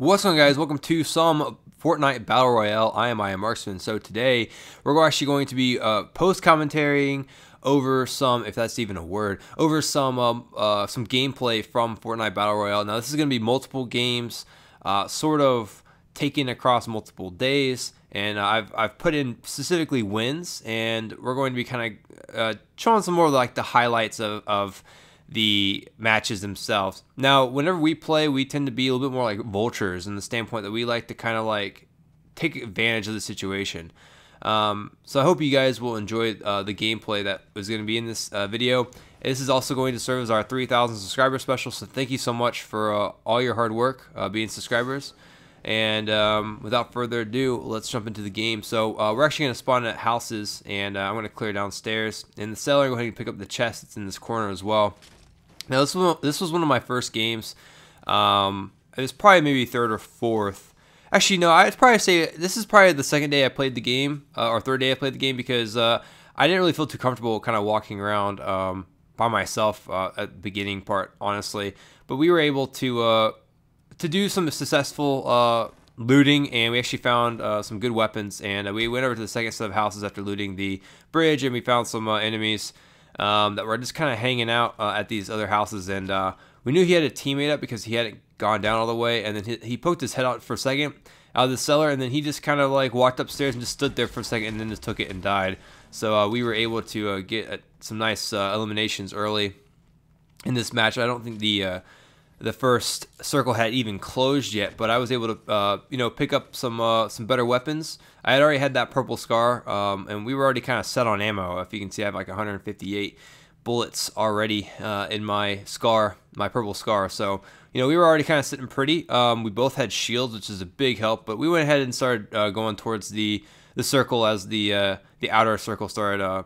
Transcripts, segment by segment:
What's going on, guys? Welcome to some Fortnite Battle Royale. I am Marksman. So today we're actually going to be post-commentarying over some, if that's even a word, over some gameplay from Fortnite Battle Royale. Now this is going to be multiple games, sort of taken across multiple days, and I've put in specifically wins, and we're going to be kind of showing some more like the highlights of the matches themselves. Now, whenever we play, we tend to be a little bit more like vultures in the standpoint that we like to kind of like take advantage of the situation. So I hope you guys will enjoy the gameplay that is going to be in this video. This is also going to serve as our 3,000 subscriber special, so thank you so much for all your hard work being subscribers. And without further ado, let's jump into the game. So we're actually going to spawn at houses, and I'm going to clear downstairs. In the cellar, go ahead and pick up the chest that's in this corner as well. Now this was one of my first games. It was probably maybe third or fourth. Actually, no, I'd probably say this is probably the second day I played the game, or third day I played the game, because I didn't really feel too comfortable kind of walking around by myself at the beginning part, honestly. But we were able to do some successful looting, and we actually found some good weapons. And we went over to the second set of houses after looting the bridge, and we found some enemies that were just kind of hanging out at these other houses. And we knew he had a teammate up because he hadn't gone down all the way, and then he poked his head out for a second out of the cellar, and then he just kind of like walked upstairs and just stood there for a second and then just took it and died. So we were able to get some nice eliminations early in this match. I don't think the first circle had even closed yet, but I was able to pick up some better weapons. I had already had that purple scar, and we were already kind of set on ammo. If you can see, I have like 158 bullets already in my scar, my purple scar. So we were already kind of sitting pretty. We both had shields, which is a big help. But we went ahead and started going towards the circle as the outer circle started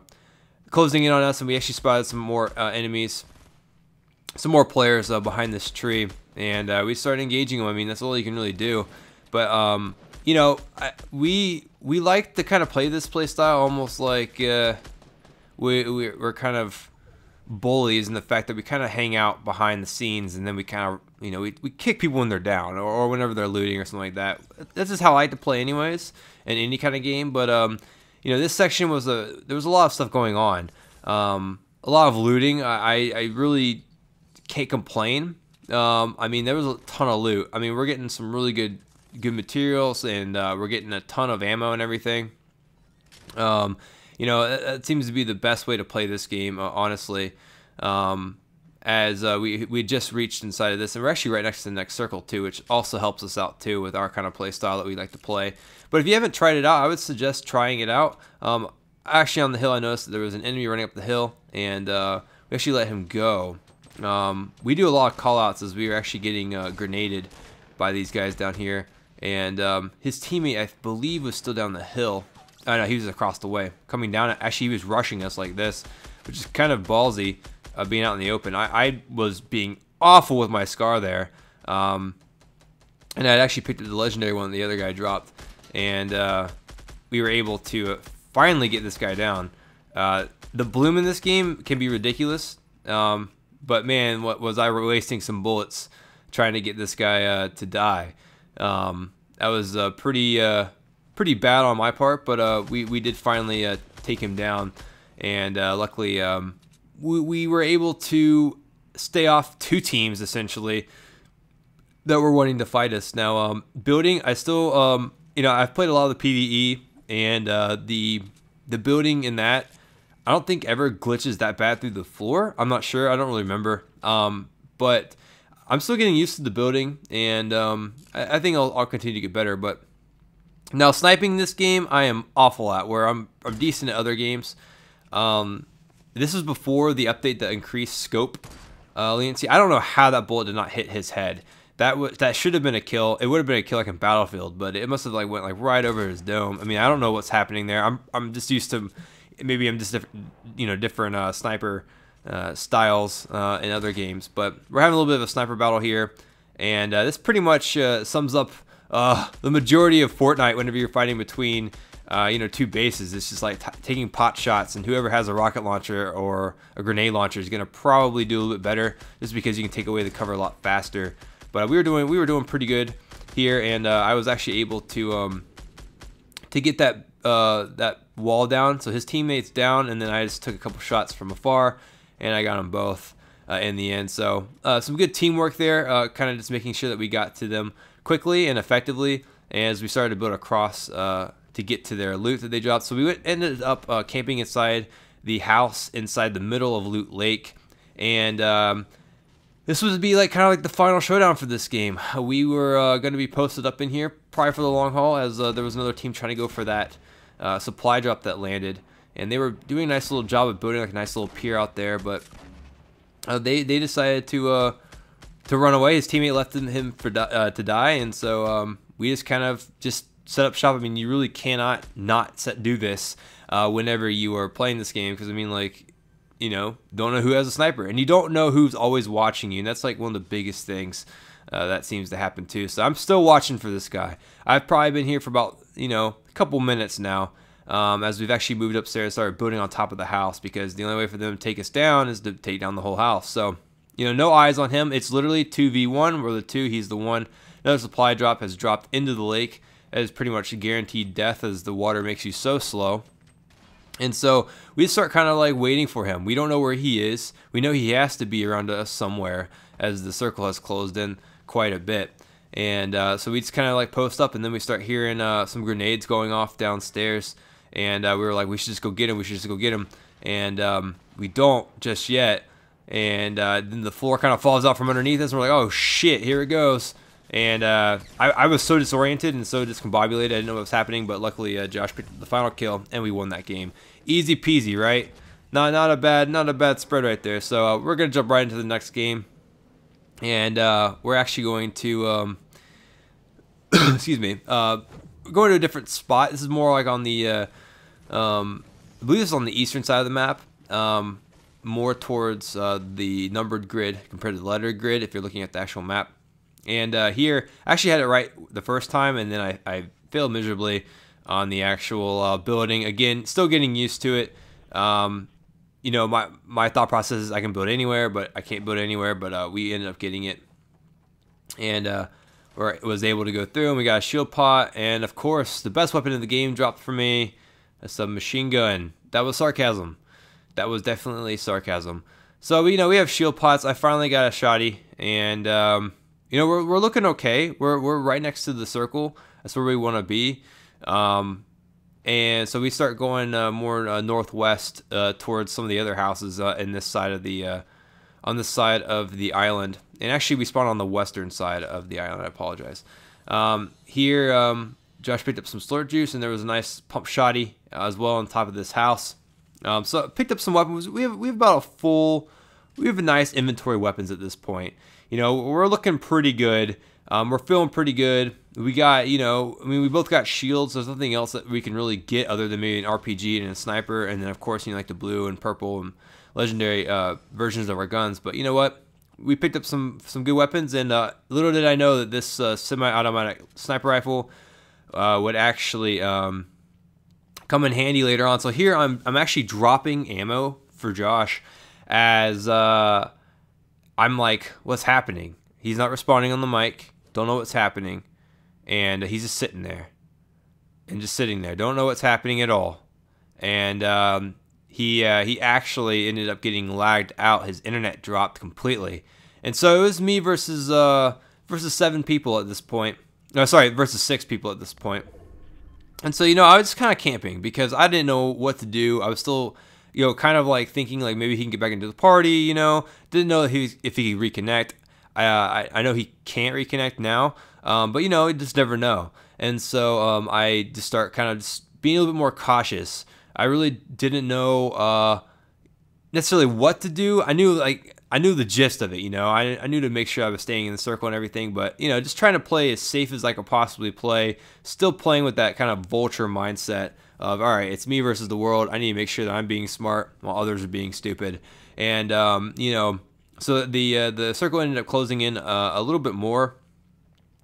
closing in on us, and we actually spotted some more enemies. Some more players behind this tree, and we started engaging them. I mean, that's all you can really do. But we like to kind of play this play style almost like we're kind of bullies in the fact that we kind of hang out behind the scenes, and then we kind of we kick people when they're down or whenever they're looting or something like that. This is how I like to play anyways in any kind of game. But this section was there was a lot of stuff going on, a lot of looting. I really can't complain. I mean, there was a ton of loot. I mean, we're getting some really good materials, and we're getting a ton of ammo and everything. It seems to be the best way to play this game, honestly. As we just reached inside of this, and we're actually right next to the next circle too, which also helps us out too with our kind of play style that we like to play. But if you haven't tried it out, I would suggest trying it out. Actually, on the hill, I noticed that there was an enemy running up the hill, and we actually let him go. We do a lot of callouts as we were actually getting grenaded by these guys down here, and his teammate, I believe, was still down the hill. Oh no, he was across the way, coming down. Actually, he was rushing us like this, which is kind of ballsy, being out in the open. I was being awful with my scar there, and I'd actually picked up the legendary one the other guy dropped, and we were able to finally get this guy down. The bloom in this game can be ridiculous. But man, what was I wasting some bullets trying to get this guy to die? That was pretty bad on my part, but we did finally take him down, and luckily we were able to stay off two teams essentially that were wanting to fight us. Now building, I still I've played a lot of the PvE, and the building in that, I don't think ever glitches that bad through the floor. I'm not sure. I don't really remember. But I'm still getting used to the building, and I think I'll continue to get better. But now sniping this game, I am awful at. Where I'm decent at other games. This was before the update that increased scope leniency. I don't know how that bullet did not hit his head. That should have been a kill. It would have been a kill like in Battlefield, but it must have like went like right over his dome. I mean, I don't know what's happening there. I'm just used to. Maybe I'm just different sniper styles in other games, but we're having a little bit of a sniper battle here, and this pretty much sums up the majority of Fortnite. Whenever you're fighting between two bases, it's just like taking pot shots, and whoever has a rocket launcher or a grenade launcher is gonna probably do a little bit better, just because you can take away the cover a lot faster. But we were doing pretty good. here, and I was actually able to get that that wall down. So his teammates down, and then I just took a couple shots from afar, and I got them both in the end. So some good teamwork there, kind of just making sure that we got to them quickly and effectively as we started to build across to get to their loot that they dropped. So we ended up camping inside the house inside the middle of Loot Lake, and this would be like kind of like the final showdown for this game. We were going to be posted up in here probably for the long haul, as there was another team trying to go for that supply drop that landed, and they were doing a nice little job of building like a nice little pier out there, but they decided to run away. His teammate left him for to die, and so we just kind of just set up shop. I mean, you really cannot not do this whenever you are playing this game, because I mean, like, you know, don't know who has a sniper, and you don't know who's always watching you, and that's like one of the biggest things that seems to happen too. So I'm still watching for this guy. I've probably been here for about, you know, a couple minutes now, as we've actually moved upstairs and started building on top of the house, because the only way for them to take us down is to take down the whole house. So, you know, no eyes on him. It's literally 2v1. We're the 2, he's the 1. Another supply drop has dropped into the lake. That is pretty much a guaranteed death, as the water makes you so slow. And so we start kind of like waiting for him. We don't know where he is. We know he has to be around us somewhere, as the circle has closed in quite a bit. And so we just kind of like post up, and then we start hearing some grenades going off downstairs. And we were like, we should just go get him. We should just go get him. And we don't just yet. And then the floor kind of falls out from underneath us. And we're like, oh shit, here it goes. And I was so disoriented and so discombobulated, I didn't know what was happening, but luckily Josh picked up the final kill, and we won that game. Easy peasy, right? Not a bad spread right there. So we're gonna jump right into the next game, and we're actually going to excuse me, going to a different spot. This is more like on the I believe this is on the eastern side of the map, more towards the numbered grid compared to the lettered grid if you're looking at the actual map. And here, I actually had it right the first time, and then I failed miserably on the actual building. Again, still getting used to it. You know, my thought process is I can build anywhere, but I can't build anywhere. But we ended up getting it, and was able to go through, and we got a shield pot, and of course, the best weapon in the game dropped for me, a submachine gun. That was sarcasm. That was definitely sarcasm. So, you know, we have shield pots. I finally got a shotty, and you know, we're looking okay. We're right next to the circle. That's where we want to be. And so we start going more northwest towards some of the other houses in this side of the on this side of the island. And actually, we spawned on the western side of the island. I apologize. Here, Josh picked up some slurp juice, and there was a nice pump shotty as well on top of this house. So I picked up some weapons. We have about a full. We have a nice inventory of weapons at this point. You know, we're looking pretty good. We're feeling pretty good. We got, you know, I mean, we both got shields. There's nothing else that we can really get other than maybe an RPG and a sniper. And then, of course, you know, like the blue and purple and legendary versions of our guns. But you know what? We picked up some good weapons. And little did I know that this semi-automatic sniper rifle would actually come in handy later on. So here I'm actually dropping ammo for Josh, as I'm like, what's happening? He's not responding on the mic. Don't know what's happening. And he's just sitting there. And just sitting there. Don't know what's happening at all. And he actually ended up getting lagged out. His internet dropped completely. And so it was me versus 7 people at this point. No, sorry, versus 6 people at this point. And so, you know, I was just kind of camping because I didn't know what to do. I was still, you know, kind of like thinking like maybe he can get back into the party, you know. Didn't know if he could reconnect. I know he can't reconnect now, but you know, you just never know. And so I just start kind of just being a little bit more cautious. I really didn't know necessarily what to do. I knew the gist of it, you know. I knew to make sure I was staying in the circle and everything, but you know, just trying to play as safe as I could possibly play. Still playing with that kind of vulture mindset of, all right, it's me versus the world. I need to make sure that I'm being smart while others are being stupid. And you know, so the circle ended up closing in a little bit more,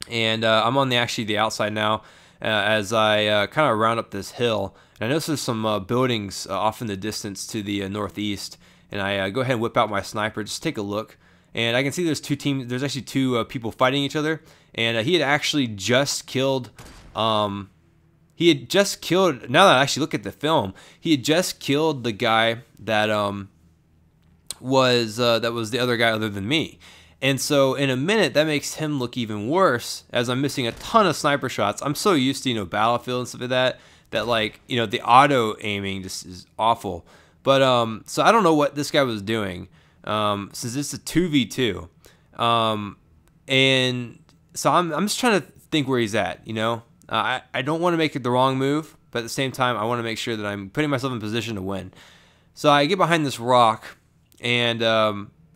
and I'm on the outside now as I kind of round up this hill. And I notice there's some buildings off in the distance to the northeast. And I go ahead and whip out my sniper, just take a look. And I can see there's two teams. There's actually two people fighting each other. and he had actually just killed. He had just killed. Now that I actually look at the film, he had just killed the guy that was the other guy other than me. And so in a minute, that makes him look even worse, as I'm missing a ton of sniper shots. I'm so used to, you know, Battlefield and stuff like that, that like, you know, the auto aiming just is awful. But so I don't know what this guy was doing, since it's a 2v2. And so I'm just trying to think where he's at, you know. I don't want to make it the wrong move, but at the same time, I want to make sure that I'm putting myself in position to win. So I get behind this rock, and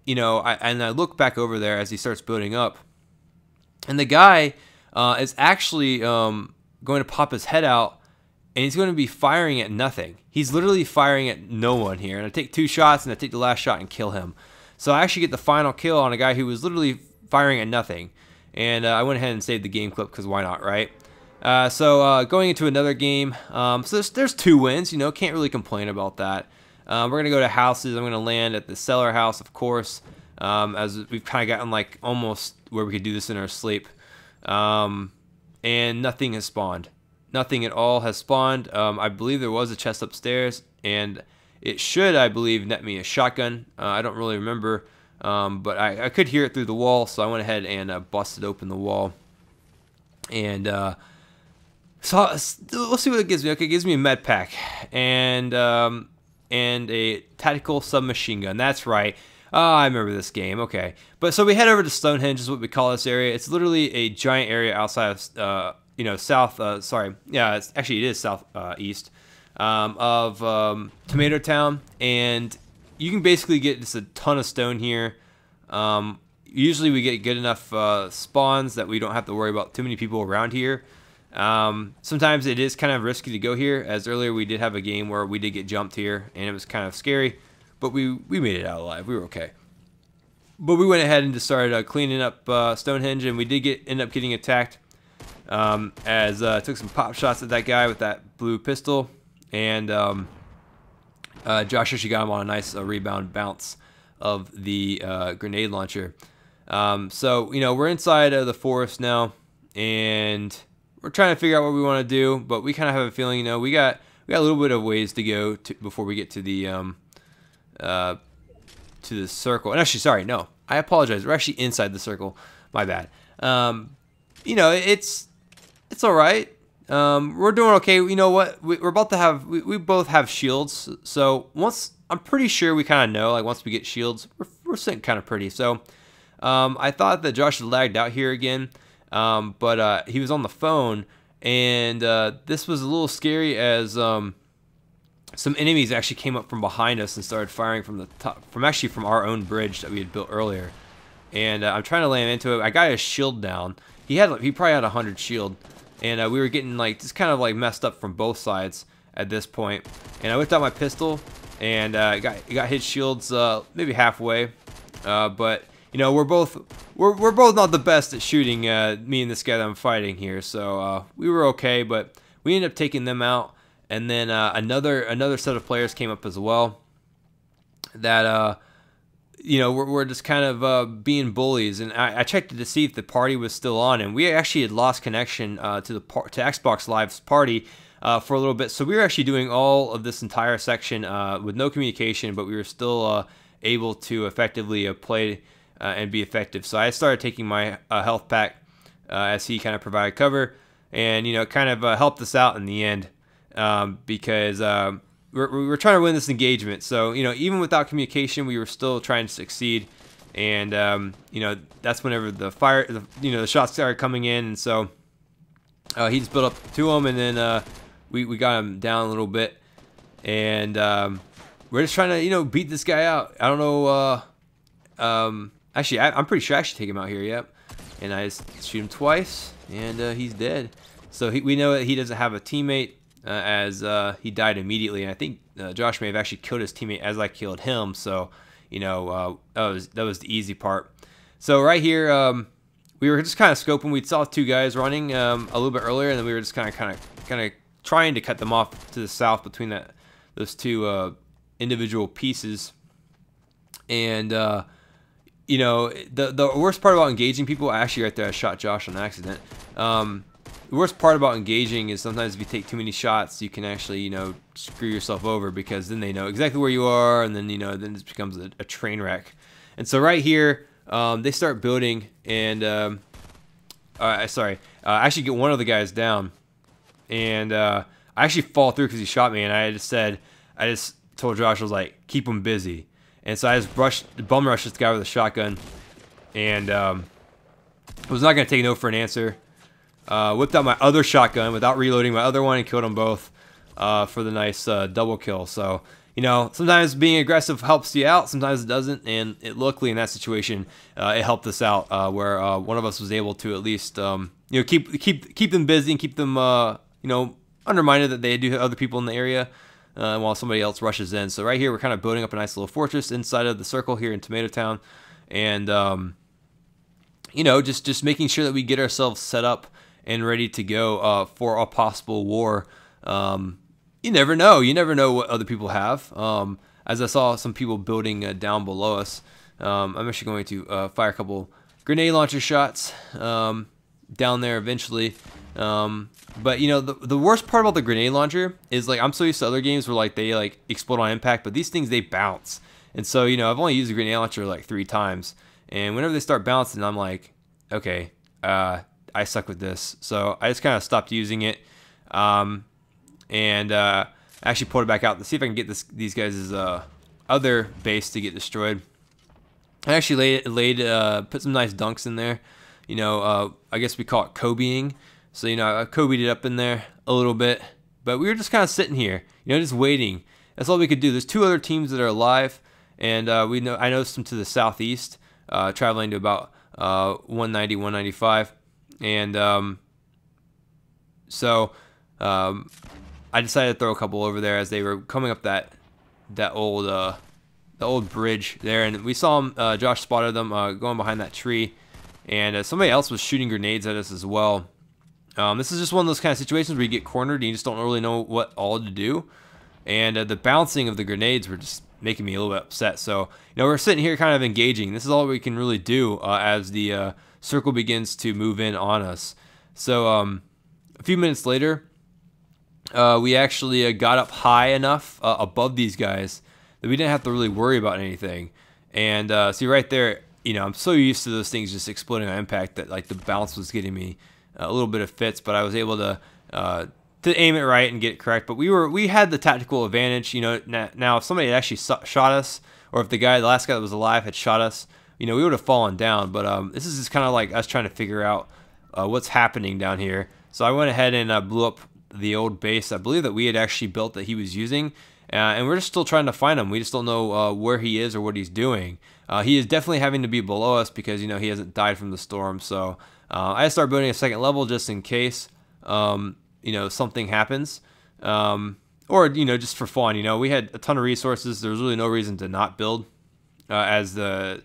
you know, I look back over there as he starts building up, and the guy is actually going to pop his head out, and he's going to be firing at nothing. He's literally firing at no one here, and I take 2 shots, and I take the last shot and kill him. So I actually get the final kill on a guy who was literally firing at nothing, and I went ahead and saved the game clip because why not, right? So going into another game, so there's 2 wins, you know, can't really complain about that. We're going to go to houses. I'm going to land at the cellar house, of course, as we've kind of gotten like almost where we could do this in our sleep. And nothing has spawned. Nothing at all has spawned. I believe there was a chest upstairs, and it should, I believe, net me a shotgun. I don't really remember, but I could hear it through the wall, so I went ahead and busted open the wall. And so we'll see what it gives me. Okay, it gives me a med pack, and a tactical submachine gun. That's right. I remember this game. Okay. But so we head over to Stonehenge is what we call this area. It's literally a giant area outside of, you know, it is southeast of Tomato Town. And you can basically get just a ton of stone here. Usually we get good enough spawns that we don't have to worry about too many people around here. Sometimes it is kind of risky to go here, as earlier we did have a game where we did get jumped here, and it was kind of scary, but we made it out alive. We were okay. But we went ahead and just started cleaning up Stonehenge, and we did end up getting attacked, as took some pop shots at that guy with that blue pistol, and Josh actually got him on a nice rebound bounce of the grenade launcher. So, you know, we're inside of the forest now, and we're trying to figure out what we want to do, but we kind of have a feeling, you know, we got a little bit of ways to go before we get to the circle. And actually, sorry, no, I apologize. We're actually inside the circle. My bad. You know, it's all right. We're doing okay. You know what? We're about to have we both have shields. So once I'm pretty sure we kind of know, like once we get shields, we're sitting kind of pretty. So I thought that Josh had lagged out here again. But he was on the phone, and this was a little scary as some enemies actually came up from behind us and started firing from the top, from our own bridge that we had built earlier. And I'm trying to land into it. I got his shield down. He probably had 100 shield, and we were getting like just kind of like messed up from both sides at this point. And I whipped out my pistol and got his shields maybe halfway, but. You know, we're both not the best at shooting, me and this guy that I'm fighting here. So we were okay, but we ended up taking them out. And then another set of players came up as well. That you know, we're just kind of being bullies. And I checked to see if the party was still on, and we actually had lost connection to Xbox Live's party for a little bit. So we were actually doing all of this entire section with no communication, but we were still able to effectively play. And be effective. So I started taking my health pack as he kind of provided cover, and you know, it kind of helped us out in the end, because we're trying to win this engagement. So you know, even without communication, we were still trying to succeed, and you know, that's whenever the shots started coming in, and so he just built up to him, and then we got him down a little bit, and we're just trying to, you know, beat this guy out. I don't know. Actually, I'm pretty sure I should take him out here, yep. And I just shoot him twice, and he's dead. So we know that he doesn't have a teammate, as he died immediately. And I think Josh may have actually killed his teammate as I killed him. So, you know, that was the easy part. So right here, we were just kind of scoping. We saw 2 guys running a little bit earlier, and then we were just kind of trying to cut them off to the south between those 2 individual pieces. And you know, the worst part about engaging people, actually right there I shot Josh on accident. The worst part about engaging is sometimes if you take too many shots, you can actually, you know, screw yourself over, because then they know exactly where you are, and then, you know, then it becomes a train wreck. And so right here, they start building, and I actually get one of the guys down, and I actually fall through because he shot me, and I just told Josh, I was like, keep him busy. And so I just bum rushed this guy with a shotgun, and was not going to take no for an answer. Whipped out my other shotgun without reloading my other one and killed them both for the nice double kill. So, you know, sometimes being aggressive helps you out, sometimes it doesn't, and luckily in that situation, it helped us out, where one of us was able to at least, you know, keep them busy and keep them, you know, undermined that they do have other people in the area, while somebody else rushes in. So right here, we're kind of building up a nice little fortress inside of the circle here in Tomato Town, and you know, just making sure that we get ourselves set up and ready to go for a possible war. You never know. You never know what other people have. As I saw some people building down below us, I'm actually going to fire a couple grenade launcher shots down there eventually. But you know, the worst part about the grenade launcher is, like, I'm so used to other games where, like, they like explode on impact, but these things, they bounce. And so, you know, I've only used a grenade launcher like 3 times, and whenever they start bouncing, I'm like, okay, I suck with this. So I just kind of stopped using it, and actually pulled it back out to see if I can get these guys' other base to get destroyed. I actually put some nice dunks in there. You know, I guess we call it Kobeing. So, you know, I Kobe'd it up in there a little bit, but we were just kind of sitting here, you know, just waiting. That's all we could do. There's 2 other teams that are alive, and I noticed them to the southeast, traveling to about 190, 195. And so I decided to throw a couple over there as they were coming up that old bridge there, and we saw them. Josh spotted them going behind that tree, and somebody else was shooting grenades at us as well. This is just one of those kind of situations where you get cornered and you just don't really know what all to do, and the bouncing of the grenades were just making me a little bit upset. So, you know, we're sitting here kind of engaging. This is all we can really do as the circle begins to move in on us. So a few minutes later, we actually got up high enough above these guys that we didn't have to really worry about anything. And see right there, you know, I'm so used to those things just exploding on impact that, like, the bounce was getting me a little bit of fits, but I was able to aim it right and get it correct. But we had the tactical advantage. You know, now if somebody had actually shot us, or if the last guy that was alive had shot us, you know, we would have fallen down. But this is just kind of like us trying to figure out what's happening down here. So I went ahead and blew up the old base, I believe, that we had actually built that he was using. And we're just still trying to find him. We just don't know where he is or what he's doing. He is definitely having to be below us because, you know, he hasn't died from the storm. So I started building a second level just in case, you know, something happens. Or, you know, just for fun. You know, we had a ton of resources. There was really no reason to not build as the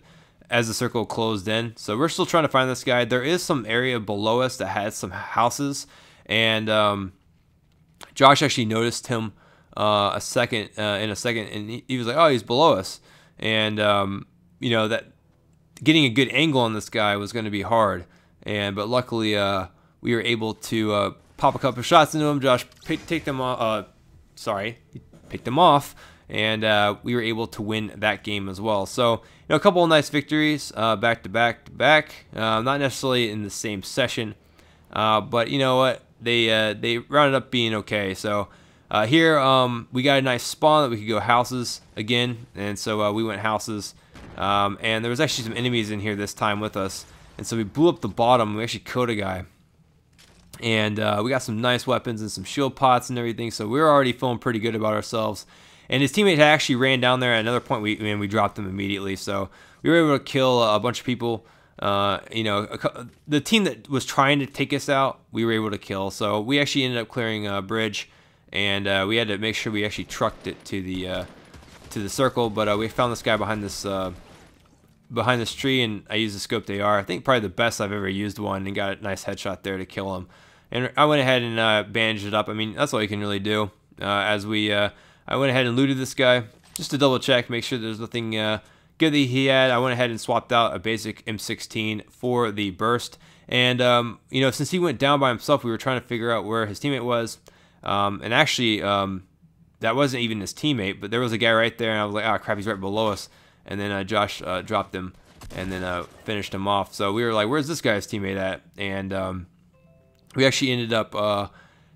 circle closed in. So we're still trying to find this guy. There is some area below us that has some houses. And Josh actually noticed him in a second, and he was like, oh, he's below us. And you know, that getting a good angle on this guy was going to be hard, but luckily we were able to pop a couple of shots into him. Josh picked them off, and we were able to win that game as well. So, you know, a couple of nice victories back to back, not necessarily in the same session, but you know what, they rounded up being okay. So here we got a nice spawn that we could go houses again, and so we went houses, and there was actually some enemies in here this time with us, and so we blew up the bottom. We actually killed a guy, and we got some nice weapons and some shield pots and everything, so we were already feeling pretty good about ourselves. And his teammate had actually ran down there at another point, and we dropped him immediately, so we were able to kill a bunch of people. You know, the team that was trying to take us out, we were able to kill, so we actually ended up clearing a bridge. And we had to make sure we actually trucked it to the circle, but we found this guy behind this tree, and I used the scoped AR. I think probably the best I've ever used one, and got a nice headshot there to kill him. And I went ahead and bandaged it up. I mean, that's all you can really do. I went ahead and looted this guy just to double check, make sure there's nothing good that he had. I went ahead and swapped out a basic M16 for the burst. And, you know, since he went down by himself, we were trying to figure out where his teammate was. And actually, that wasn't even his teammate, but there was a guy right there, and I was like, oh, crap, he's right below us. And then Josh dropped him and then finished him off. So we were like, where's this guy's teammate at? And we actually ended up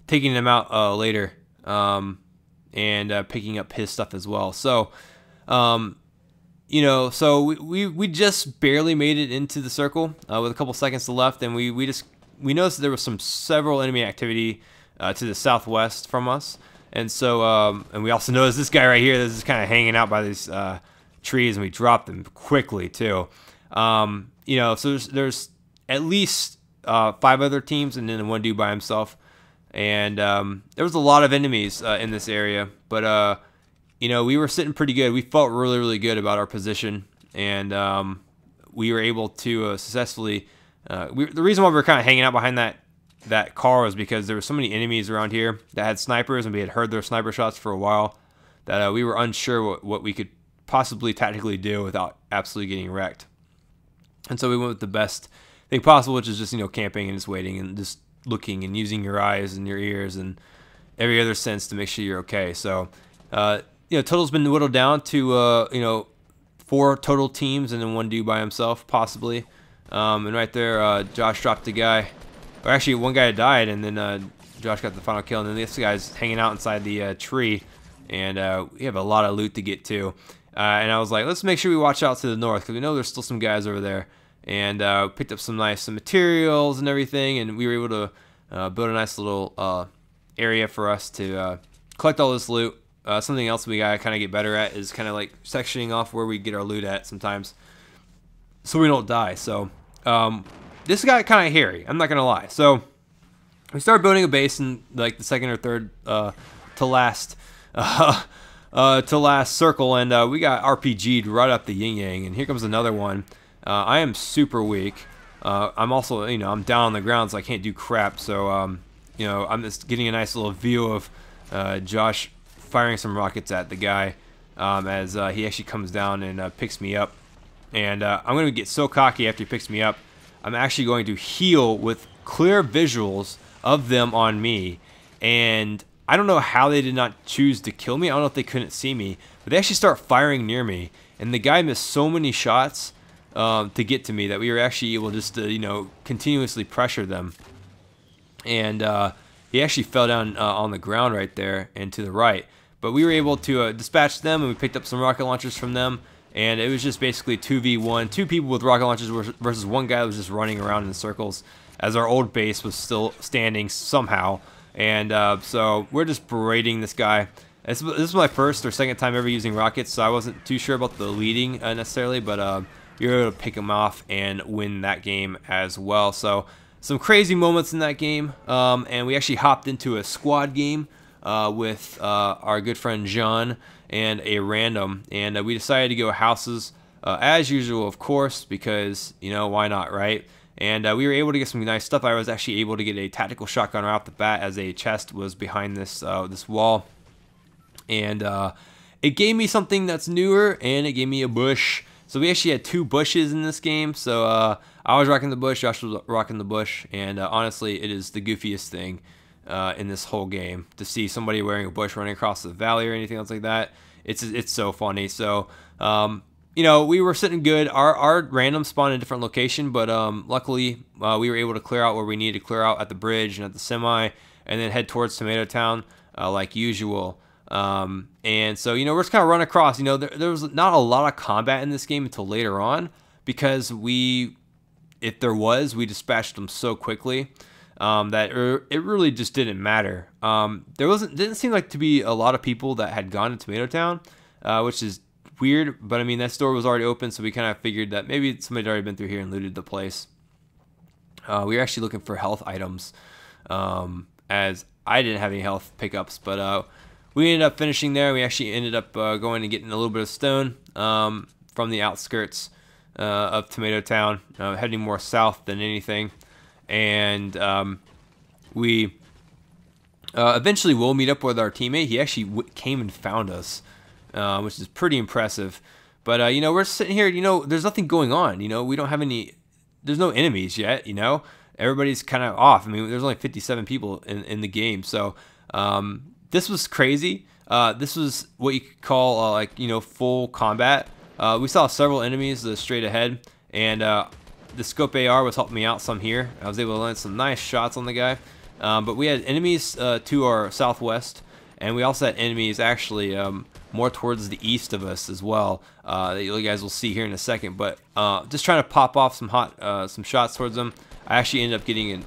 taking him out later and picking up his stuff as well. So, you know, so we just barely made it into the circle with a couple seconds left, and we noticed that there was several enemy activity to the southwest from us. And so, and we also noticed this guy right here that's just kind of hanging out by these trees, and we dropped him quickly too. You know, so there's at least 5 other teams, and then one dude by himself. And there was a lot of enemies in this area, but you know, we were sitting pretty good. We felt really, really good about our position, and we were able to successfully. The reason why we were kind of hanging out behind that car was because there were so many enemies around here that had snipers, and we had heard their sniper shots for a while that we were unsure what we could possibly tactically do without absolutely getting wrecked. And so we went with the best thing possible, which is just, you know, camping and just waiting and just looking and using your eyes and your ears and every other sense to make sure you're okay. So, you know, total's been whittled down to, you know, 4 total teams and then 1 dude by himself, possibly. And right there, Josh dropped a guy. Or actually, 1 guy died, and then Josh got the final kill, and then this guy's hanging out inside the tree, and we have a lot of loot to get to. And I was like, let's make sure we watch out to the north, because we know there's still some guys over there. And picked up some materials and everything, and we were able to build a nice little area for us to collect all this loot. Something else we gotta kind of get better at is kind of like sectioning off where we get our loot at sometimes, so we don't die. So this got kind of hairy, I'm not gonna lie. So we started building a base in like the second or third to last circle, and we got RPG'd right up the yin yang. And here comes another one. I am super weak. I'm also, you know, I'm down on the ground, so I can't do crap. So, you know, I'm just getting a nice little view of Josh firing some rockets at the guy as he actually comes down and picks me up. And I'm going to get so cocky after he picks me up. I'm actually going to heal with clear visuals of them on me. And I don't know how they did not choose to kill me. I don't know if they couldn't see me, but they actually start firing near me. And the guy missed so many shots to get to me that we were actually able just to, you know, continuously pressure them. And he actually fell down on the ground right there and to the right. But we were able to dispatch them, and we picked up some rocket launchers from them. And it was just basically 2v1, 2 people with rocket launchers versus 1 guy that was just running around in circles as our old base was still standing somehow. And so we're just berating this guy. This is my first or second time ever using rockets, so I wasn't too sure about the leading necessarily, but we were able to pick him off and win that game as well. So some crazy moments in that game, and we actually hopped into a squad game with our good friend John and a random, and we decided to go houses as usual, of course, because, you know, why not, right? And we were able to get some nice stuff. I was actually able to get a tactical shotgun right off the bat as a chest was behind this this wall, and it gave me something that's newer, and it gave me a bush. So we actually had 2 bushes in this game. So I was rocking the bush, Josh was rocking the bush, and honestly, it is the goofiest thing in this whole game to see somebody wearing a bush running across the valley or anything else like that. It's so funny. So you know, we were sitting good. Our random spawned in a different location, but luckily we were able to clear out where we needed to clear out at the bridge and at the semi, and then head towards Tomato Town like usual. And so, you know, we're just kind of run across. You know, there was not a lot of combat in this game until later on, because if there was, we dispatched them so quickly that it really just didn't matter. Didn't seem like to be a lot of people that had gone to Tomato Town, which is weird, but I mean, that store was already open, so we kind of figured that maybe somebody had already been through here and looted the place. We were actually looking for health items, as I didn't have any health pickups, but we ended up finishing there. We actually ended up going and getting a little bit of stone from the outskirts of Tomato Town, heading more south than anything. And we eventually will meet up with our teammate. He actually came and found us, which is pretty impressive. But you know, we're sitting here. You know, there's nothing going on. You know, we don't have any. There's no enemies yet. You know, everybody's kind of off. I mean, there's only 57 people in the game, so this was crazy. This was what you could call like, you know, full combat. We saw several enemies straight ahead, and the scope AR was helping me out some here. I was able to land some nice shots on the guy. But we had enemies to our southwest, and we also had enemies actually more towards the east of us as well, that you guys will see here in a second. But just trying to pop off some shots towards them. I actually ended up getting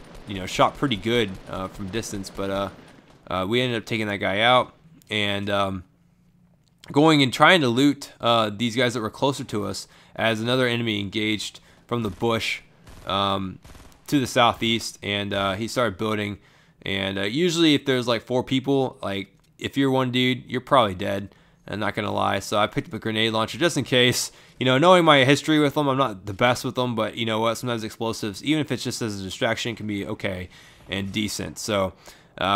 shot pretty good from distance, but we ended up taking that guy out, and going and trying to loot these guys that were closer to us, as another enemy engaged from the bush to the southeast, and he started building. And usually if there's like 4 people, like if you're one dude, you're probably dead. I'm not gonna lie. So I picked up a grenade launcher just in case. You know, knowing my history with them, I'm not the best with them, but you know what? Sometimes explosives, even if it's just as a distraction, can be okay and decent. So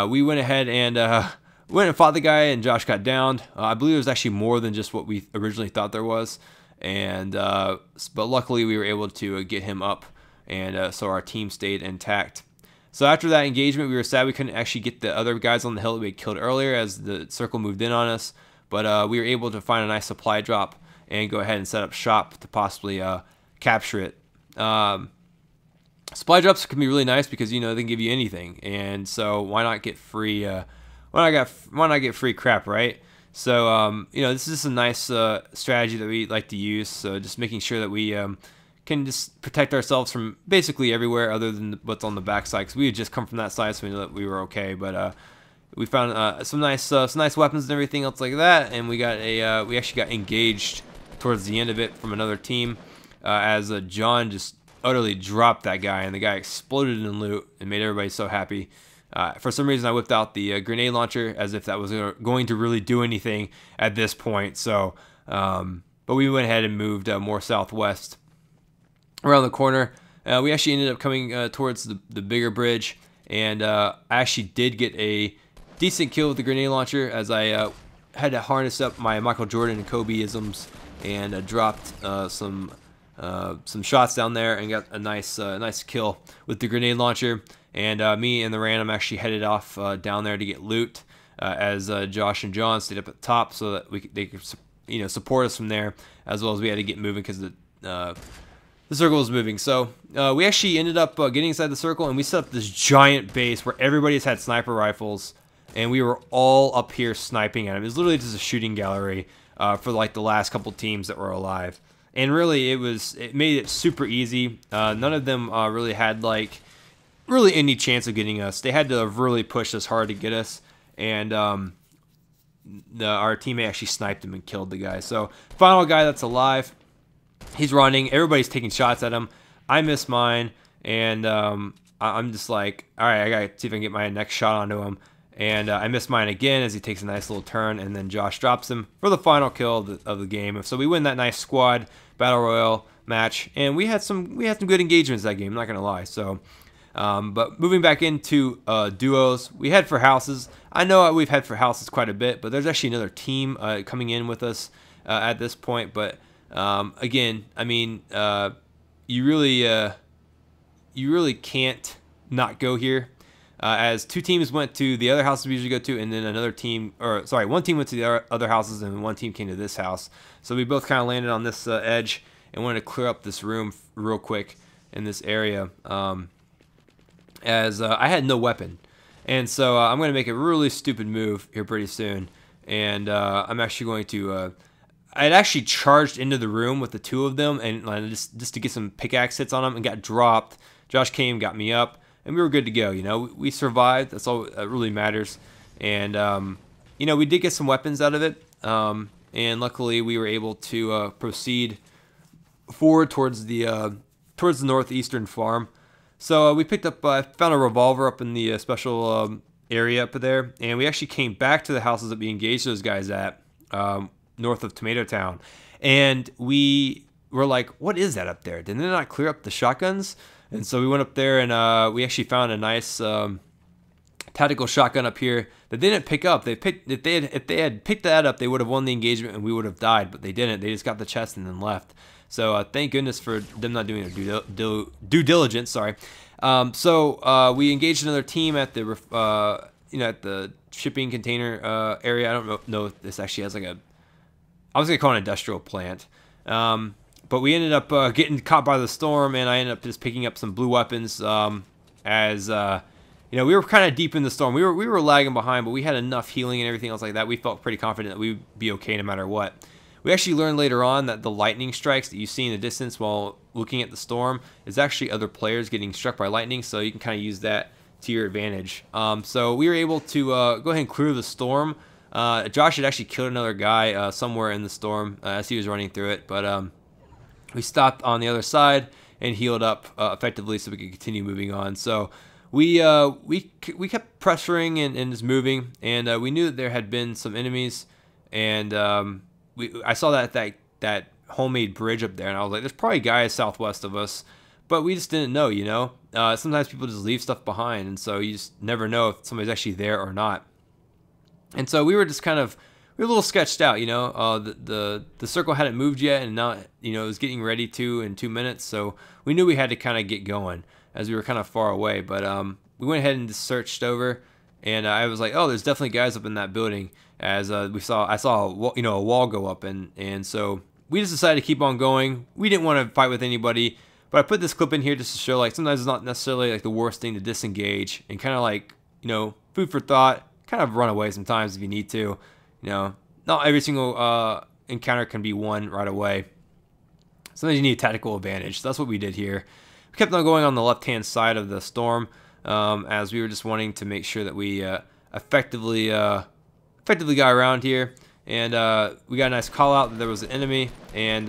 we went ahead and went and fought the guy, and Josh got downed. I believe it was actually more than just what we originally thought there was, and but luckily we were able to get him up, and so our team stayed intact. So after that engagement, we were sad we couldn't actually get the other guys on the hill that we had killed earlier, as the circle moved in on us. But we were able to find a nice supply drop and go ahead and set up shop to possibly capture it. Supply drops can be really nice because, you know, they can give you anything, and so why not get free? Why not get free crap, right? So you know, this is just a nice strategy that we like to use. So just making sure that we can just protect ourselves from basically everywhere other than what's on the backside, because we had just come from that side, so we knew that we were okay. But we found some nice weapons and everything else like that, and we actually got engaged towards the end of it from another team, as John just utterly dropped that guy, and the guy exploded in loot and made everybody so happy. For some reason, I whipped out the grenade launcher as if that was going to really do anything at this point. So, but we went ahead and moved more southwest around the corner. We actually ended up coming towards the bigger bridge, and I actually did get a decent kill with the grenade launcher, as I had to harness up my Michael Jordan and Kobe-isms, and dropped some shots down there and got a nice kill with the grenade launcher. And me and the random actually headed off down there to get loot, as Josh and John stayed up at the top so that they could, you know, support us from there, as well as we had to get moving because the circle was moving. So we actually ended up getting inside the circle, and we set up this giant base where everybody's had sniper rifles, and we were all up here sniping at them. It was literally just a shooting gallery for like the last couple teams that were alive. And really, it made it super easy. None of them really had like any chance of getting us. They had to have really pushed us hard to get us, and our teammate actually sniped him and killed the guy. So final guy that's alive, he's running. Everybody's taking shots at him. I missed mine, and I'm just like, all right, I gotta see if I can get my next shot onto him. And I missed mine again as he takes a nice little turn, and then Josh drops him for the final kill of the game. So we win that nice squad battle royale match, and we had some good engagements that game. I'm not gonna lie. So, but moving back into duos, we head for houses. I know we've had for houses quite a bit, but there's actually another team coming in with us at this point. But again, I mean, you really can't not go here. As 2 teams went to the other houses we usually go to, and then one team went to the other houses, and one team came to this house. So we both kind of landed on this edge and wanted to clear up this room real quick in this area, as I had no weapon. And so I'm going to make a really stupid move here pretty soon, and I'm actually going to... I had actually charged into the room with the 2 of them, and just to get some pickaxe hits on them, and got dropped. Josh came, got me up, and we were good to go. You know, we survived. That's all that really matters. And you know, we did get some weapons out of it, and luckily we were able to proceed forward towards the northeastern farm. So we picked up, found a revolver up in the special area up there, and we actually came back to the houses that we engaged those guys at, north of Tomato Town, and we were like, "What is that up there? Did they not clear up the shotguns?" And so we went up there, and we actually found a nice tactical shotgun up here that they didn't pick up. If they had picked that up, they would have won the engagement and we would have died, but they didn't. They just got the chest and then left. So thank goodness for them not doing their due diligence. Sorry. We engaged another team at the at the shipping container area. I don't know if this actually has like I was gonna call it an industrial plant. But we ended up getting caught by the storm, and I ended up just picking up some blue weapons we were kind of deep in the storm. We were lagging behind, but we had enough healing and everything else like that. We felt pretty confident that we'd be okay no matter what. We actually learned later on that the lightning strikes that you see in the distance while looking at the storm is actually other players getting struck by lightning, so you can kind of use that to your advantage. So we were able to go ahead and clear the storm. Josh had actually killed another guy somewhere in the storm as he was running through it, but we stopped on the other side and healed up effectively so we could continue moving on. So we kept pressuring and just moving, and we knew that there had been some enemies, and I saw that homemade bridge up there, and I was like, there's probably guys southwest of us, but we just didn't know, you know. Sometimes people just leave stuff behind, and so you just never know if somebody's actually there or not. And so we were just we were a little sketched out, you know. The circle hadn't moved yet, and now, you know, it was getting ready to in 2 minutes, so we knew we had to kind of get going as we were kind of far away. But we went ahead and just searched over, and I was like, oh, there's definitely guys up in that building. As I saw a wall go up, and so we just decided to keep on going. We didn't want to fight with anybody, but I put this clip in here just to show, like, sometimes it's not necessarily like the worst thing to disengage, and kind of like, you know, food for thought. Kind of run away sometimes if you need to. You know, not every single encounter can be won right away. Sometimes you need a tactical advantage. So that's what we did here. We kept on going on the left-hand side of the storm as we were just wanting to make sure that we effectively got around here. And we got a nice call out that there was an enemy, and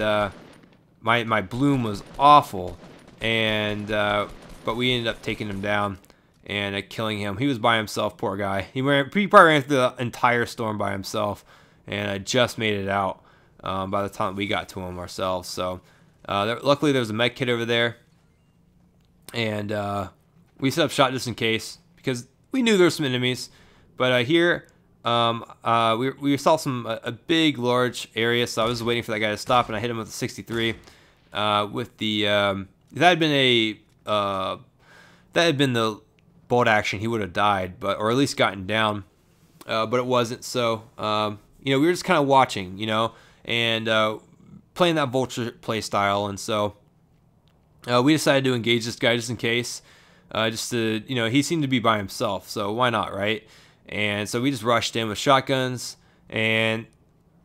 my bloom was awful, and but we ended up taking him down and killing him. He was by himself, poor guy. He probably ran through the entire storm by himself, and I just made it out by the time we got to him ourselves. So luckily there was a med kit over there, and we set up shot just in case because we knew there were some enemies. But here we saw a big large area, so I was waiting for that guy to stop, and I hit him with a 63 with the that had been the bolt action. He would have died, or at least gotten down, but it wasn't. So you know, we were just kind of watching, you know, and playing that vulture play style, and so we decided to engage this guy just in case, just to, you know, he seemed to be by himself, so why not, right? And so we just rushed in with shotguns, and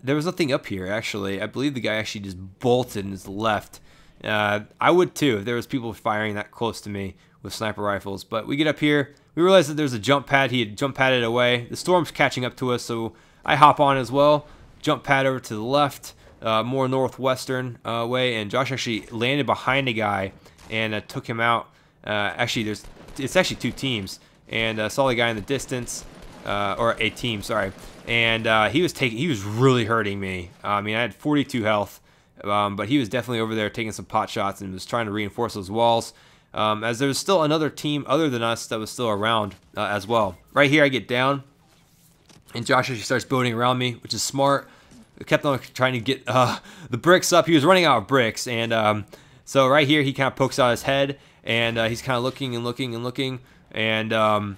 there was nothing up here actually. I believe the guy actually just bolted and just left. I would too if there was people firing that close to me with sniper rifles. But we get up here, we realize that there's a jump pad. He had jump padded away. The storm's catching up to us, so I hop on as well. Jump pad over to the left, more northwestern way, and Josh actually landed behind a guy and took him out. Actually, it's actually two teams, and saw the guy in the distance, or a team, sorry. And he was really hurting me. I mean, I had 42 health, but he was definitely over there taking some pot shots and was trying to reinforce those walls. As there was still another team other than us that was still around as well. Right here I get down, and Josh actually starts building around me, which is smart. I kept on trying to get the bricks up. He was running out of bricks, and so right here he kind of pokes out his head, and he's kind of looking and looking and looking, and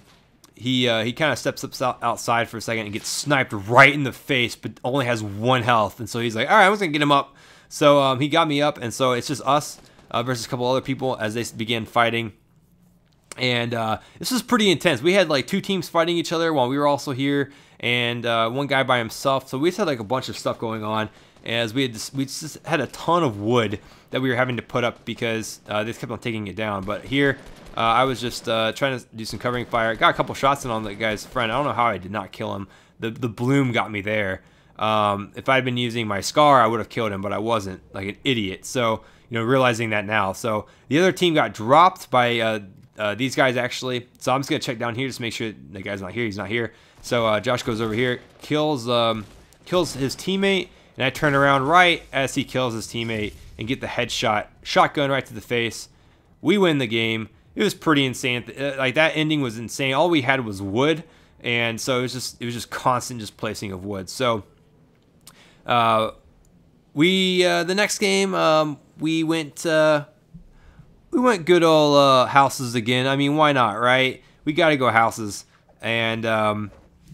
he kind of steps up outside for a second and gets sniped right in the face, but only has 1 health, and so he's like, all right, I'm just gonna get him up. So he got me up, and so it's just us versus a couple other people as they began fighting. And this was pretty intense. We had like 2 teams fighting each other while we were also here, and 1 guy by himself. So we just had like a bunch of stuff going on, as we just had a ton of wood that we were having to put up because they kept on taking it down. But here I was just trying to do some covering fire. Got a couple shots in on the guy's friend. I don't know how I did not kill him. The bloom got me there. If I had been using my scar, I would have killed him, but I wasn't, like an idiot. So, you know, realizing that now. So the other team got dropped by these guys actually. So I'm just gonna check down here just to make sure the guy's not here. He's not here. So Josh goes over here, kills his teammate, and I turn around right as he kills his teammate and get the headshot, shotgun right to the face. We win the game, it was pretty insane. Like that ending was insane. All we had was wood, and so it was just constant just placing of wood. So the next game we went good old houses again. I mean, why not, right? We got to go houses. And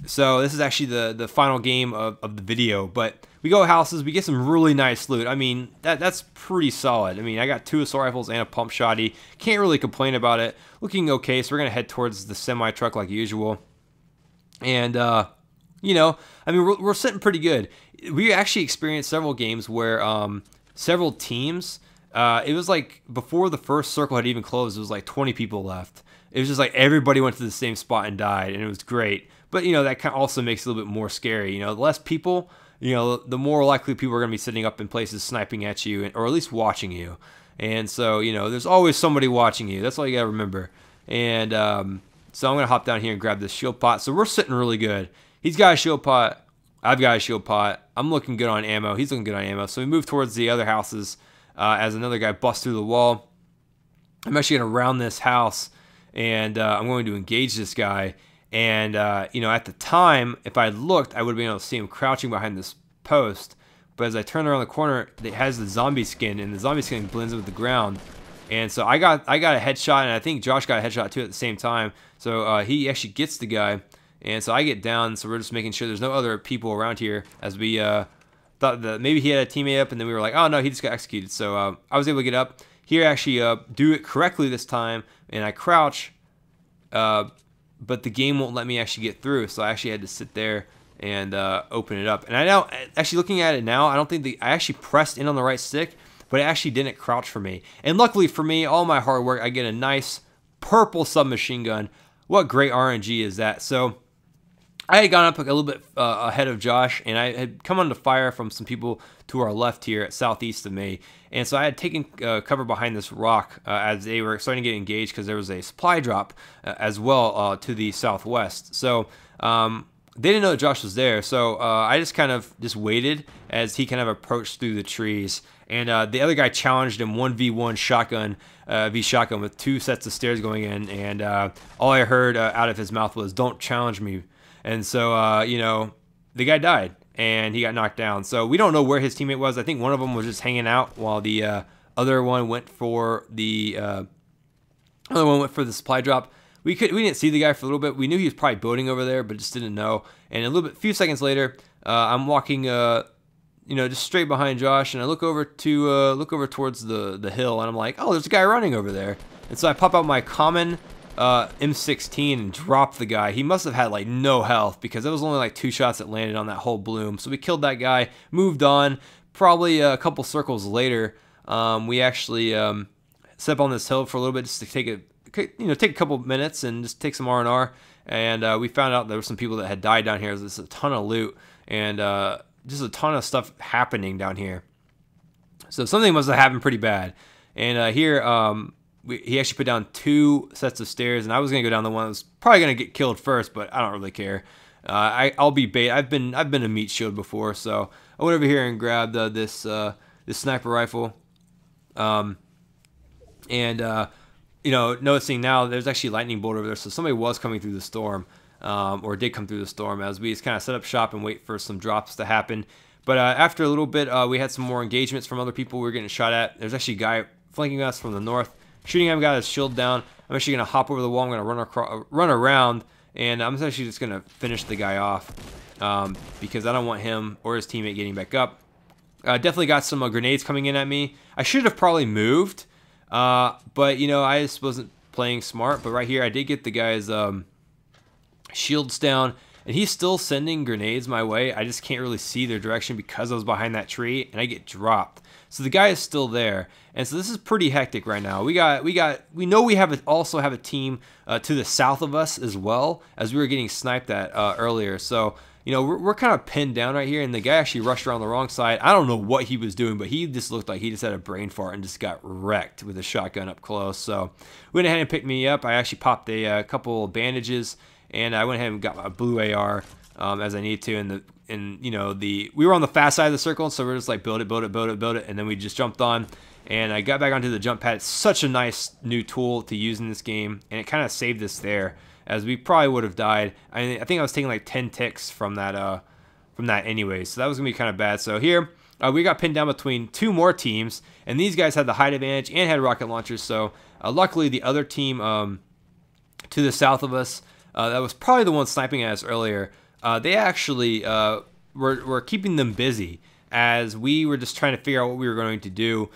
so this is actually the final game of the video. But we go houses. We get some really nice loot. I mean, that's pretty solid. I mean, I got 2 assault rifles and a pump shotty. Can't really complain about it. Looking okay. So we're going to head towards the semi-truck like usual. And, you know, I mean, we're sitting pretty good. We actually experienced several games where several teams, it was like before the first circle had even closed, it was like 20 people left. It was just like everybody went to the same spot and died, and it was great. But, you know, that kind of also makes it a little bit more scary. You know, the less people, you know, the more likely people are going to be sitting up in places sniping at you, or at least watching you. And so, you know, there's always somebody watching you. That's all you got to remember. And so I'm going to hop down here and grab this shield pot. So we're sitting really good. He's got a shield pot. I've got a shield pot. I'm looking good on ammo. He's looking good on ammo. So we move towards the other houses as another guy busts through the wall. I'm actually going to round this house, and I'm going to engage this guy. And, you know, at the time, if I had looked, I would have been able to see him crouching behind this post. But as I turn around the corner, it has the zombie skin, and the zombie skin blends with the ground. And so I got a headshot, and I think Josh got a headshot too at the same time. So he actually gets the guy. And so I get down, so we're just making sure there's no other people around here, as we thought that maybe he had a teammate up, and then we were like, oh no, he just got executed. So I was able to get up. Here actually do it correctly this time, and I crouch, but the game won't let me actually get through, so I actually had to sit there and open it up. And I now, actually looking at it now, I don't think I actually pressed in on the right stick, but it actually didn't crouch for me. And luckily for me, all my hard work, I get a nice purple submachine gun. What great RNG is that? So I had gone up a little bit ahead of Josh, and I had come under fire from some people to our left here at southeast of me. And so I had taken cover behind this rock as they were starting to get engaged, because there was a supply drop as well to the southwest. So they didn't know that Josh was there, so I just kind of waited as he kind of approached through the trees. And the other guy challenged him 1v1 shotgun, shotgun with 2 sets of stairs going in. And all I heard out of his mouth was, "Don't challenge me." And so, you know, the guy died, and he got knocked down. So we don't know where his teammate was. I think one of them was just hanging out while the other one went for the supply drop. We didn't see the guy for a little bit. We knew he was probably boating over there, but just didn't know. And a few seconds later, I'm walking, you know, just straight behind Josh, and I look over towards the hill, and I'm like, oh, there's a guy running over there. And so I pop out my common M16 and drop the guy. He must have had like no health, because it was only like 2 shots that landed on that whole bloom. So we killed that guy, moved on. Probably a couple circles later, we actually set up on this hill for a little bit, just to take a couple minutes and just take some R&R. And we found out there were some people that had died down here. There's a ton of loot, and just a ton of stuff happening down here. So something must have happened pretty bad. And here, he actually put down 2 sets of stairs, and I was gonna go down the one that was probably gonna get killed first, but I don't really care. I'll be bait. I've been a meat shield before, so I went over here and grabbed this sniper rifle. You know, noticing now there's actually a lightning bolt over there, so somebody was coming through the storm, or did come through the storm, as we just kind of set up shop and wait for some drops to happen. But after a little bit, we had some more engagements from other people we were getting shot at. There's actually a guy flanking us from the north. Shooting him, got his shield down. I'm actually going to hop over the wall. I'm going to run around, and I'm actually just going to finish the guy off, because I don't want him or his teammate getting back up. Definitely got some grenades coming in at me. I should have probably moved, but, you know, I just wasn't playing smart. But right here, I did get the guy's shields down, and he's still sending grenades my way. I just can't really see their direction because I was behind that tree, and I get dropped. So the guy is still there, and so this is pretty hectic right now. We know we also have a team to the south of us as well, as we were getting sniped at earlier. So, you know, we're kind of pinned down right here, and the guy actually rushed around the wrong side. I don't know what he was doing, but he just looked like he just had a brain fart and just got wrecked with a shotgun up close. So we went ahead and picked me up. I actually popped a couple bandages, and I went ahead and got a blue AR as I needed to, and you know, we were on the fast side of the circle, so we're just like build it, build it, build it, build it, and then we just jumped on, and I got back onto the jump pad. It's such a nice new tool to use in this game, and it kind of saved us there, as we probably would have died. I think I was taking like 10 ticks from that anyway, so that was gonna be kind of bad. So here we got pinned down between 2 more teams, and these guys had the height advantage and had rocket launchers. So luckily the other team to the south of us, that was probably the one sniping at us earlier, they actually were keeping them busy, as we were just trying to figure out what we were going to do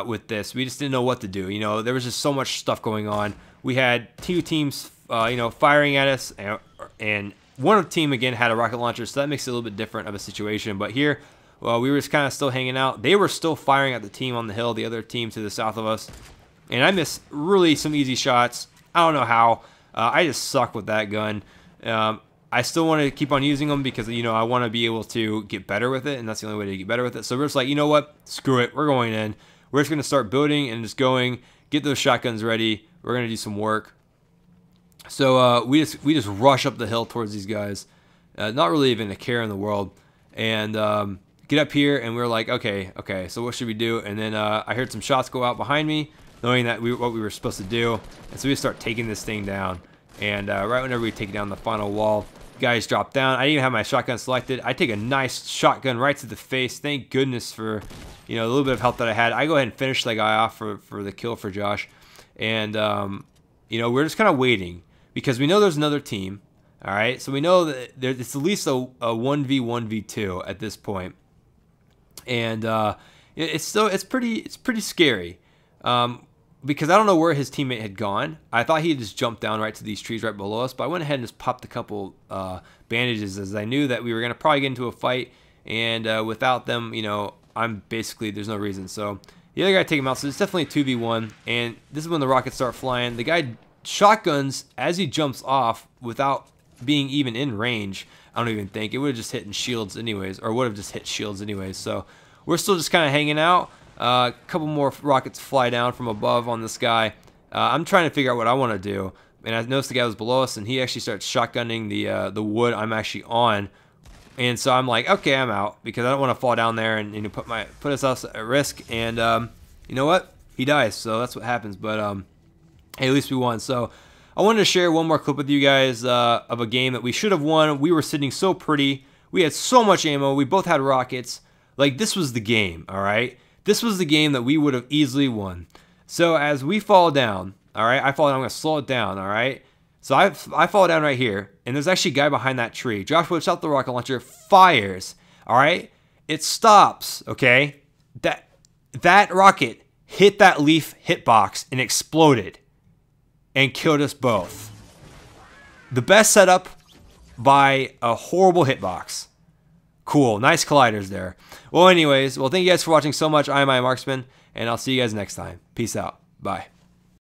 with this. We just didn't know what to do. You know, there was just so much stuff going on. We had 2 teams, you know, firing at us, and one of the team again had a rocket launcher, so that makes it a little bit different of a situation. But here, well, we were just kind of still hanging out. They were still firing at the team on the hill, the other team to the south of us, and I missed really some easy shots. I don't know how. I just suck with that gun. I still want to keep on using them because, you know, I want to be able to get better with it, and that's the only way to get better with it. So we're just like, you know what? Screw it. We're going in. We're just going to start building and just going, get those shotguns ready. We're going to do some work. So we just rush up the hill towards these guys, not really even a care in the world, and get up here, and we're like, okay, so what should we do? And then I heard some shots go out behind me, knowing that what we were supposed to do, and so we start taking this thing down. And right whenever we take down the final wall, guys drop down. I didn't even have my shotgun selected. I take a nice shotgun right to the face. Thank goodness for, you know, a little bit of health that I had. I go ahead and finish that guy off for the kill for Josh. And, you know, we're just kind of waiting because we know there's another team. All right, so we know that it's at least a 1v1v2 at this point. And it's pretty scary. Because I don't know where his teammate had gone. I thought he had just jumped down right to these trees right below us, but I went ahead and just popped a couple bandages, as I knew that we were going to probably get into a fight, and without them, you know, there's no reason. So the other guy take him out, so it's definitely a 2v1, and this is when the rockets start flying. The guy shotguns as he jumps off without being even in range. I don't even think. It would have just hit shields anyways, or would have just hit shields anyways. So we're still just kind of hanging out. A couple more rockets fly down from above on this guy. I'm trying to figure out what I want to do, and I noticed the guy was below us, and he actually starts shotgunning the wood I'm actually on, and so I'm like, okay, I'm out because I don't want to fall down there and, you know, put us at risk. And you know what? He dies, so that's what happens. But hey, at least we won. So I wanted to share one more clip with you guys of a game that we should have won. We were sitting so pretty. We had so much ammo. We both had rockets. Like, this was the game, all right? This was the game that we would have easily won. So as we fall down, all right, I fall down. I'm going to slow it down, all right? So I fall down right here, and there's actually a guy behind that tree. Josh whips out the rocket launcher, fires, all right? It stops, okay? That rocket hit that leaf hitbox and exploded and killed us both. The best setup by a horrible hitbox. Cool, nice colliders there. Well, anyways, thank you guys for watching so much. I am Marksman, and I'll see you guys next time. Peace out. Bye.